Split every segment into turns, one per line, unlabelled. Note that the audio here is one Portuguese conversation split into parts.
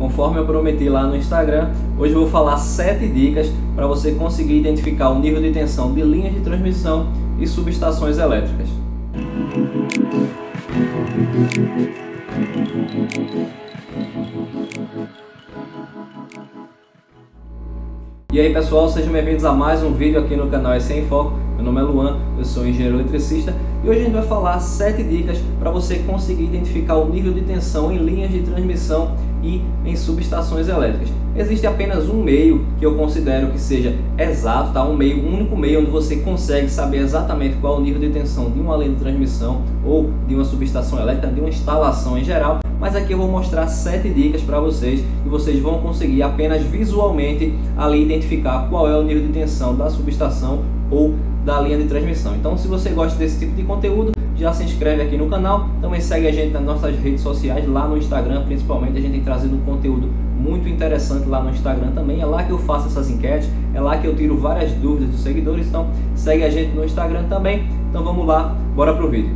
conforme eu prometi lá no Instagram, hoje eu vou falar 7 dicas para você conseguir identificar o nível de tensão de linhas de transmissão e subestações elétricas. E aí pessoal, sejam bem-vindos a mais um vídeo aqui no canal SE em Foco. Meu nome é Luan, eu sou engenheiro eletricista e hoje a gente vai falar 7 dicas para você conseguir identificar o nível de tensão em linhas de transmissão e em subestações elétricas. Existe apenas um meio que eu considero que seja exato, tá? Um único meio onde você consegue saber exatamente qual é o nível de tensão de uma linha de transmissão ou de uma subestação elétrica, de uma instalação em geral. Mas aqui eu vou mostrar 7 dicas para vocês e vocês vão conseguir apenas visualmente ali identificar qual é o nível de tensão da subestação ou da linha de transmissão. Então, se você gosta desse tipo de conteúdo, já se inscreve aqui no canal, também segue a gente nas nossas redes sociais, lá no Instagram principalmente. A gente tem trazido um conteúdo muito interessante lá no Instagram também, é lá que eu faço essas enquetes, é lá que eu tiro várias dúvidas dos seguidores, então segue a gente no Instagram também. Então vamos lá, bora pro vídeo.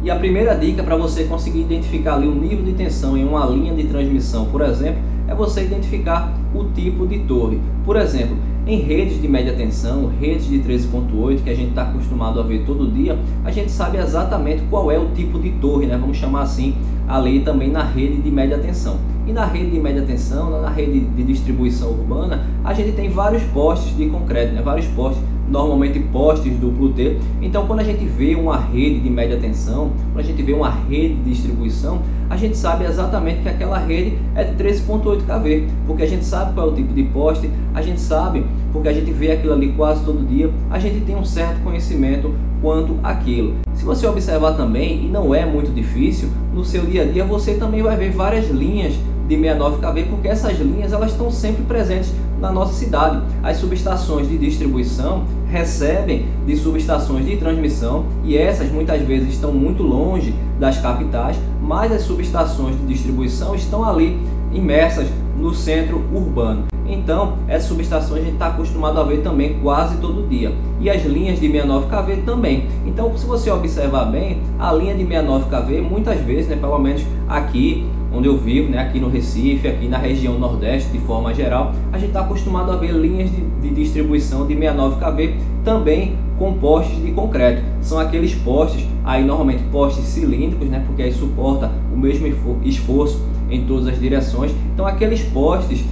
E a primeira dica para você conseguir identificar ali o nível de tensão em uma linha de transmissão, por exemplo, é você identificar o tipo de torre. Por exemplo, em redes de média tensão, redes de 13.8, que a gente está acostumado a ver todo dia, a gente sabe exatamente qual é o tipo de torre, né? Vamos chamar assim, ali também na rede de média tensão. E na rede de média tensão, na rede de distribuição urbana, a gente tem vários postes de concreto, né? Vários postes, normalmente postes duplo T. Então, quando a gente vê uma rede de média tensão, quando a gente vê uma rede de distribuição, a gente sabe exatamente que aquela rede é de 13.8 kV, porque a gente sabe qual é o tipo de poste, a gente sabe porque a gente vê aquilo ali quase todo dia, a gente tem um certo conhecimento quanto àquilo. Se você observar também, e não é muito difícil, no seu dia a dia você também vai ver várias linhas de 69 kV, porque essas linhas elas estão sempre presentes na nossa cidade. As subestações de distribuição recebem de subestações de transmissão e essas muitas vezes estão muito longe das capitais, mas as subestações de distribuição estão ali imersas no centro urbano. Então, essas subestações a gente está acostumado a ver também quase todo dia. E as linhas de 69 kV também. Então, se você observar bem, a linha de 69 kV, muitas vezes, né, pelo menos aqui onde eu vivo, né, aqui no Recife, aqui na região Nordeste de forma geral, a gente está acostumado a ver linhas de distribuição de 69 kV também com postes de concreto. São aqueles postes, aí normalmente postes cilíndricos, né, porque aí suporta o mesmo esforço em todas as direções. Então aqueles postes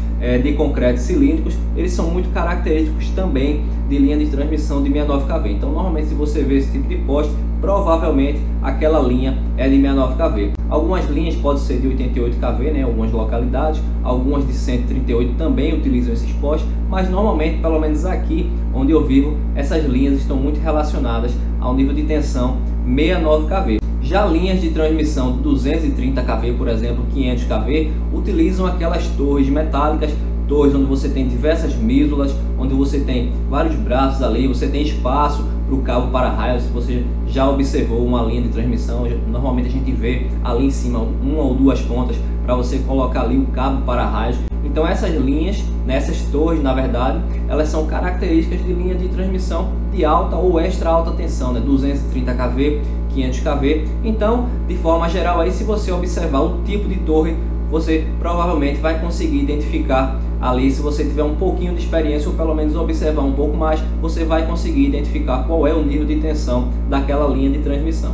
de concreto cilíndricos, eles são muito característicos também de linha de transmissão de 69 kV. Então normalmente se você vê esse tipo de poste, provavelmente aquela linha é de 69 kV. Algumas linhas podem ser de 88 kV, né, algumas localidades, algumas de 138 também utilizam esses postes, mas normalmente, pelo menos aqui onde eu vivo, essas linhas estão muito relacionadas ao nível de tensão 69 kV. Já linhas de transmissão de 230 kV, por exemplo, 500 kV, utilizam aquelas torres metálicas, torres onde você tem diversas mísulas, onde você tem vários braços ali, você tem espaço para o cabo para-raio. Se você já observou uma linha de transmissão, normalmente a gente vê ali em cima uma ou duas pontas para você colocar ali o cabo para-raio. Então essas linhas, nessas torres, na verdade, elas são características de linha de transmissão de alta ou extra alta tensão, né? 230 kV, 500 kV. Então, de forma geral, aí se você observar o tipo de torre, você provavelmente vai conseguir identificar ali. Se você tiver um pouquinho de experiência ou pelo menos observar um pouco mais, você vai conseguir identificar qual é o nível de tensão daquela linha de transmissão.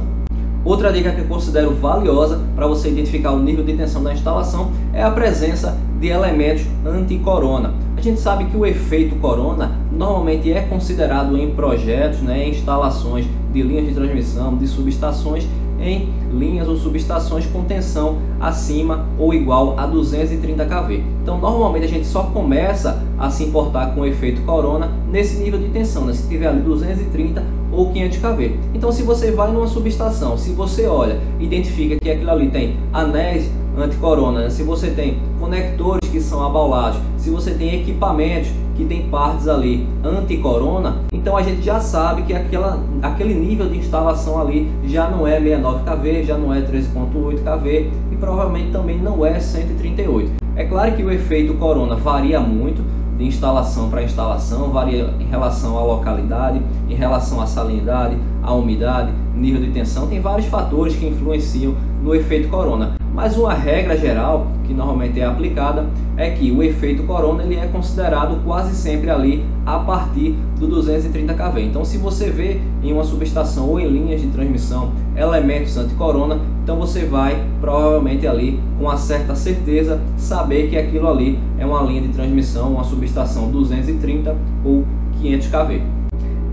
Outra dica que eu considero valiosa para você identificar o nível de tensão da instalação é a presença de elementos anti-corona. A gente sabe que o efeito corona normalmente é considerado em projetos, né, em instalações de linhas de transmissão, de subestações, em linhas ou subestações com tensão acima ou igual a 230 kV. Então normalmente a gente só começa a se importar com o efeito corona nesse nível de tensão, né? Se tiver ali 230 ou 500 kV. Então se você vai numa subestação, se você olha, identifica que aquilo ali tem anéis anti-corona, né? Se você tem conectores que são abaulados, se você tem equipamentos que tem partes ali anti-corona, então a gente já sabe que aquele nível de instalação ali já não é 69 kV, já não é 13.8 kV e provavelmente também não é 138. É claro que o efeito corona varia muito de instalação para instalação, varia em relação à localidade, em relação à salinidade, à umidade, nível de tensão, tem vários fatores que influenciam no efeito corona. Mas uma regra geral que normalmente é aplicada é que o efeito corona ele é considerado quase sempre ali a partir do 230 kV. Então se você vê em uma subestação ou em linhas de transmissão elementos anti-corona, então você vai provavelmente ali com uma certa certeza saber que aquilo ali é uma linha de transmissão, uma subestação 230 ou 500 kV.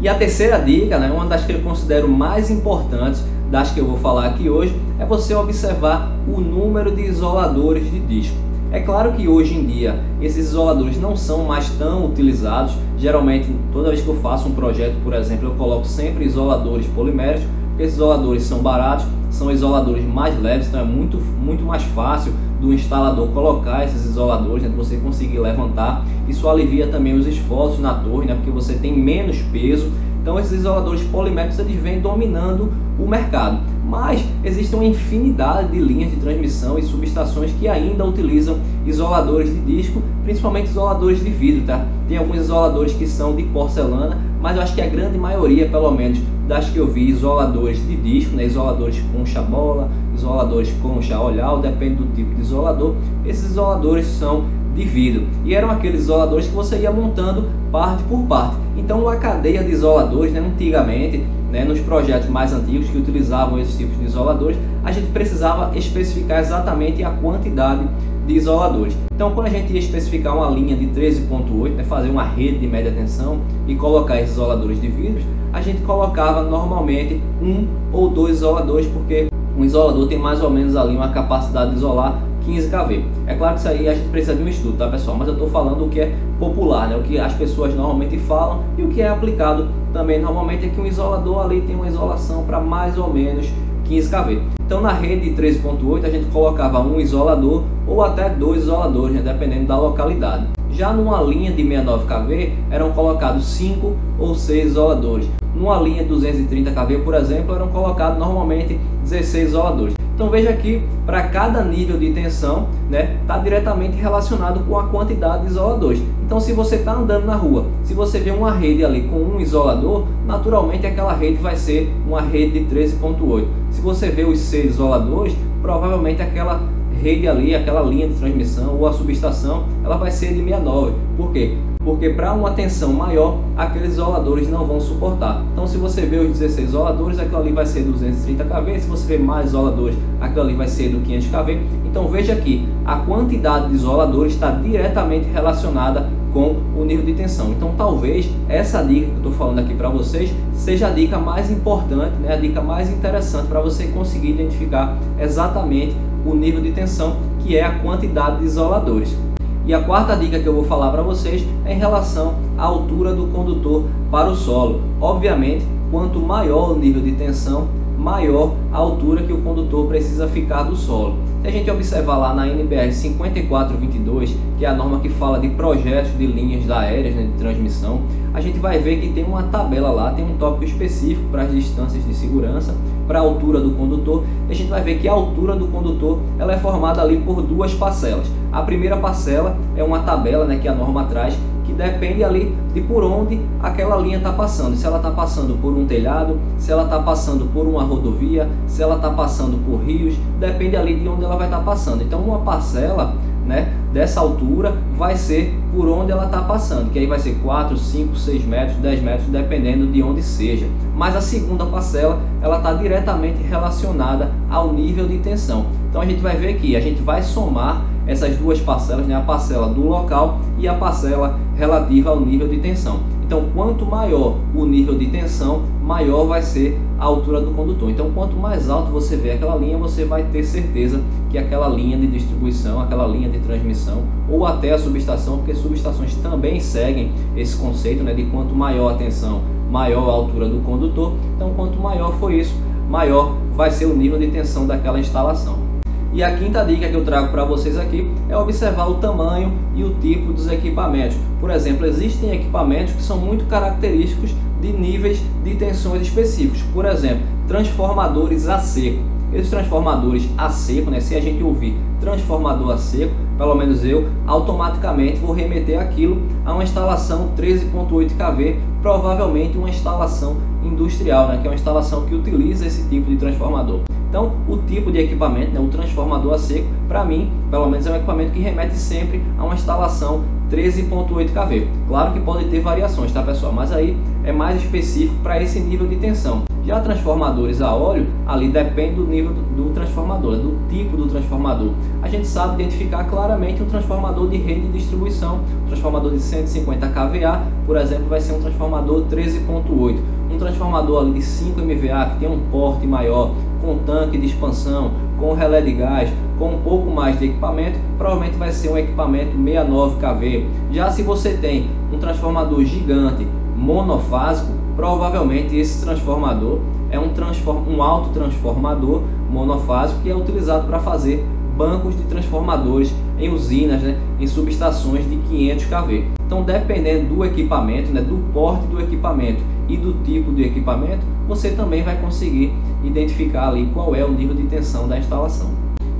E a terceira dica, né, uma das que eu considero mais importantes das que eu vou falar aqui hoje, é você observar o número de isoladores de disco. É claro que hoje em dia esses isoladores não são mais tão utilizados. Geralmente, toda vez que eu faço um projeto, por exemplo, eu coloco sempre isoladores poliméricos, porque esses isoladores são baratos, são isoladores mais leves, então é muito mais fácil do instalador colocar esses isoladores, né, você conseguir levantar. Isso alivia também os esforços na torre, né, porque você tem menos peso. Então esses isoladores poliméricos eles vêm dominando o mercado. Mas existe uma infinidade de linhas de transmissão e subestações que ainda utilizam isoladores de disco, principalmente isoladores de vidro, tá? Tem alguns isoladores que são de porcelana, mas eu acho que a grande maioria, pelo menos das que eu vi, isoladores de disco, né? Isoladores concha-bola, isoladores concha-olhal, depende do tipo de isolador. Esses isoladores são de vidro e eram aqueles isoladores que você ia montando parte por parte. Então uma cadeia de isoladores, né, antigamente, né, nos projetos mais antigos que utilizavam esses tipos de isoladores, a gente precisava especificar exatamente a quantidade de isoladores. Então quando a gente ia especificar uma linha de 13.8, né, fazer uma rede de média tensão e colocar esses isoladores de vidros, a gente colocava normalmente 1 ou 2 isoladores, porque um isolador tem mais ou menos ali uma capacidade de isolar 15 kV. É claro que isso aí a gente precisa de um estudo, tá pessoal? Mas eu estou falando o que é popular, né? O que as pessoas normalmente falam e o que é aplicado também normalmente é que um isolador ali tem uma isolação para mais ou menos 15 kV. Então na rede de 13.8 a gente colocava um isolador ou até 2 isoladores, né? Dependendo da localidade. Já numa linha de 69 kV eram colocados 5 ou 6 isoladores. Numa linha de 230 kV, por exemplo, eram colocados normalmente 16 isoladores. Então veja que para cada nível de tensão, né, está diretamente relacionado com a quantidade de isoladores. Então se você está andando na rua, se você vê uma rede ali com um isolador, naturalmente aquela rede vai ser uma rede de 13.8. Se você vê os 6 isoladores, provavelmente aquela rede ali, aquela linha de transmissão ou a subestação, ela vai ser de 69. Por quê? Porque para uma tensão maior, aqueles isoladores não vão suportar. Então se você vê os 16 isoladores, aquilo ali vai ser 230 kV. Se você vê mais isoladores, aquilo ali vai ser do 500 kV. Então veja que a quantidade de isoladores está diretamente relacionada com o nível de tensão. Então talvez essa dica que eu estou falando aqui para vocês seja a dica mais importante, né? A dica mais interessante para você conseguir identificar exatamente o nível de tensão, que é a quantidade de isoladores. E a quarta dica que eu vou falar para vocês é em relação à altura do condutor para o solo. Obviamente, quanto maior o nível de tensão, maior a altura que o condutor precisa ficar do solo. Se a gente observar lá na NBR 5422, que é a norma que fala de projetos de linhas aéreas, né, de transmissão, a gente vai ver que tem uma tabela lá, tem um tópico específico para as distâncias de segurança, para a altura do condutor. E a gente vai ver que a altura do condutor ela é formada ali por duas parcelas. A primeira parcela é uma tabela, né, que a norma traz, que depende ali de por onde aquela linha está passando. Se ela está passando por um telhado, se ela está passando por uma rodovia, se ela está passando por rios, depende ali de onde ela vai estar passando. Então uma parcela, né, dessa altura vai ser por onde ela está passando, que aí vai ser 4, 5, 6 metros, 10 metros, dependendo de onde seja. Mas a segunda parcela, ela está diretamente relacionada ao nível de tensão. Então a gente vai ver que a gente vai somar essas duas parcelas, né, a parcela do local e a parcela relativa ao nível de tensão. Então quanto maior o nível de tensão, maior vai ser a altura do condutor. Então quanto mais alto você vê aquela linha, você vai ter certeza que aquela linha de distribuição, aquela linha de transmissão ou até a subestação, porque subestações também seguem esse conceito, né, de quanto maior a tensão, maior a altura do condutor. Então quanto maior for isso, maior vai ser o nível de tensão daquela instalação. E a quinta dica que eu trago para vocês aqui é observar o tamanho e o tipo dos equipamentos. Por exemplo, existem equipamentos que são muito característicos de níveis de tensões específicos. Por exemplo, transformadores a seco. Esses transformadores a seco, né, se a gente ouvir transformador a seco, pelo menos eu, automaticamente vou remeter aquilo a uma instalação 13.8 kV, provavelmente uma instalação industrial, né, que é uma instalação que utiliza esse tipo de transformador. Então, o tipo de equipamento, né, o transformador a seco, para mim, pelo menos é um equipamento que remete sempre a uma instalação 13.8 kV. Claro que pode ter variações, tá pessoal? Mas aí é mais específico para esse nível de tensão. Já transformadores a óleo, ali depende do nível do transformador, do tipo do transformador. A gente sabe identificar claramente um transformador de rede de distribuição. Um transformador de 150 kVA, por exemplo, vai ser um transformador 13.8. Um transformador ali de 5 MVA, que tem um porte maior, com tanque de expansão, com relé de gás, com um pouco mais de equipamento, provavelmente vai ser um equipamento 69 kV. Já se você tem um transformador gigante, monofásico, provavelmente esse transformador é um autotransformador monofásico que é utilizado para fazer bancos de transformadores em usinas, né, em subestações de 500 kV. Então, dependendo do equipamento, né, do porte do equipamento e do tipo de equipamento, você também vai conseguir identificar ali qual é o nível de tensão da instalação.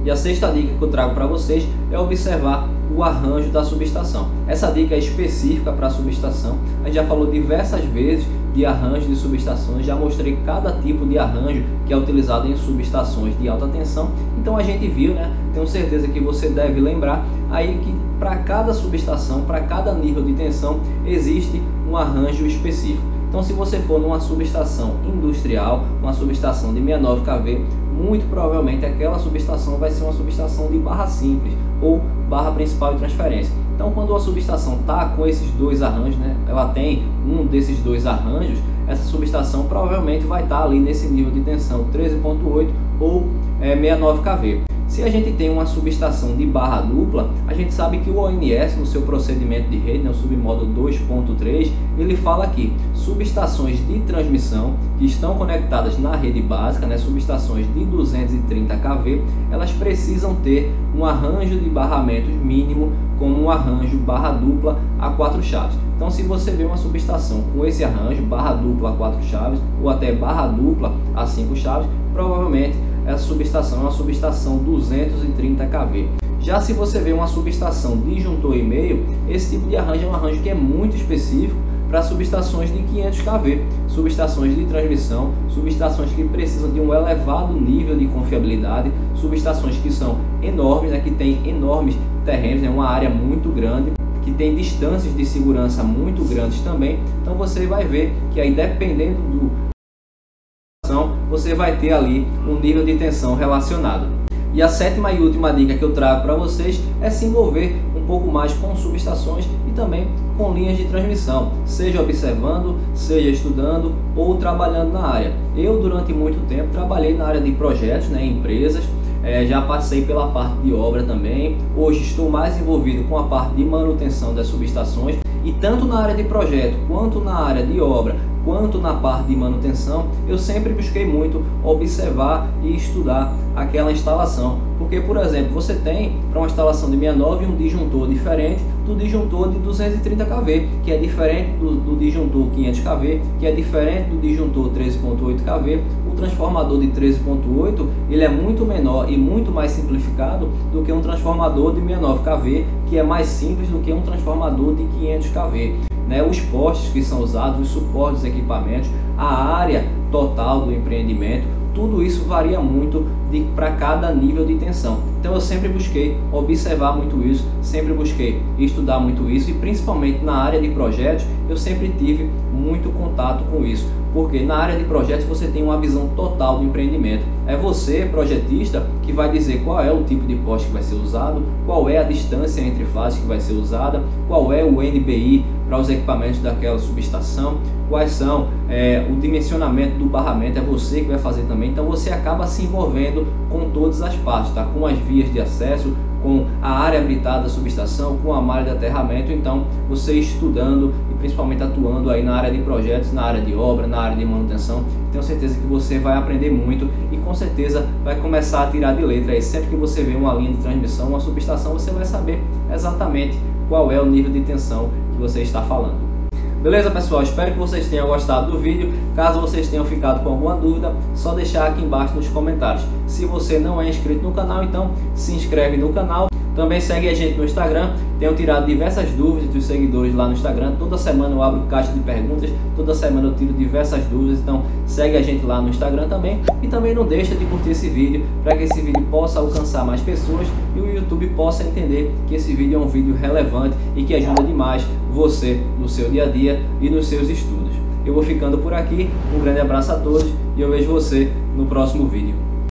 E a sexta dica que eu trago para vocês é observar o arranjo da subestação. Essa dica é específica para a subestação. A gente já falou diversas vezes de arranjo de subestações, já mostrei cada tipo de arranjo que é utilizado em subestações de alta tensão. Então a gente viu, né? Tenho certeza que você deve lembrar aí que para cada subestação, para cada nível de tensão, existe um arranjo específico. Então, se você for numa subestação industrial, uma subestação de 69 kV, muito provavelmente aquela subestação vai ser uma subestação de barra simples ou barra principal de transferência. Então, quando a subestação está com esses dois arranjos, né, ela tem um desses dois arranjos, essa subestação provavelmente vai estar ali nesse nível de tensão 13.8 ou 69 kV. Se a gente tem uma subestação de barra dupla, a gente sabe que o ONS, no seu procedimento de rede, né, o submódulo 2.3, ele fala que subestações de transmissão que estão conectadas na rede básica, né, subestações de 230 kV, elas precisam ter um arranjo de barramentos mínimo como um arranjo barra dupla a 4 chaves. Então, se você vê uma subestação com esse arranjo, barra dupla a 4 chaves ou até barra dupla a 5 chaves, provavelmente essa subestação é uma subestação 230 kV. Já se você vê uma subestação disjuntor e meio, esse tipo de arranjo é um arranjo que é muito específico para subestações de 500 kV, subestações de transmissão, subestações que precisam de um elevado nível de confiabilidade, subestações que são enormes, né, que têm enormes terrenos, né, uma área muito grande, que tem distâncias de segurança muito grandes também. Então você vai ver que aí, dependendo do você vai ter ali um nível de tensão relacionado. E a sétima e última dica que eu trago para vocês é se envolver um pouco mais com subestações e também com linhas de transmissão, seja observando, seja estudando ou trabalhando na área. Eu, durante muito tempo, trabalhei na área de projetos, né, em empresas, já passei pela parte de obra também. Hoje estou mais envolvido com a parte de manutenção das subestações, e tanto na área de projeto, quanto na área de obra, quanto na parte de manutenção, eu sempre busquei muito observar e estudar aquela instalação. Porque, por exemplo, você tem para uma instalação de 69 um disjuntor diferente do disjuntor de 230 kV, que é diferente do disjuntor 500 kV, que é diferente do disjuntor 13.8 kV. O transformador de 13.8 ele é muito menor e muito mais simplificado do que um transformador de 69 kV, que é mais simples do que um transformador de 500 kV. Os postes que são usados, os suportes dos equipamentos, a área total do empreendimento, tudo isso varia muito para cada nível de tensão. Então eu sempre busquei observar muito isso, sempre busquei estudar muito isso, e principalmente na área de projetos eu sempre tive muito contato com isso, porque na área de projetos você tem uma visão total do empreendimento. É você, projetista, que vai dizer qual é o tipo de poste que vai ser usado, qual é a distância entre fases que vai ser usada, qual é o NBI para os equipamentos daquela subestação, quais são o dimensionamento do barramento, é você que vai fazer também. Então você acaba se envolvendo com todas as partes, tá? Com as vias de acesso, com a área habitada da subestação, com a malha de aterramento. Então você estudando e principalmente atuando aí na área de projetos, na área de obra, na área de manutenção, tenho certeza que você vai aprender muito e com certeza vai começar a tirar de letra aí. Sempre que você vê uma linha de transmissão, uma subestação, você vai saber exatamente qual é o nível de tensão que você está falando. Beleza, pessoal? Espero que vocês tenham gostado do vídeo. Caso vocês tenham ficado com alguma dúvida, só deixar aqui embaixo nos comentários. Se você não é inscrito no canal, então se inscreve no canal. Também segue a gente no Instagram, tenho tirado diversas dúvidas dos seguidores lá no Instagram. Toda semana eu abro caixa de perguntas, toda semana eu tiro diversas dúvidas, então segue a gente lá no Instagram também. E também não deixa de curtir esse vídeo, para que esse vídeo possa alcançar mais pessoas e o YouTube possa entender que esse vídeo é um vídeo relevante e que ajuda demais você no seu dia a dia e nos seus estudos. Eu vou ficando por aqui, um grande abraço a todos e eu vejo você no próximo vídeo.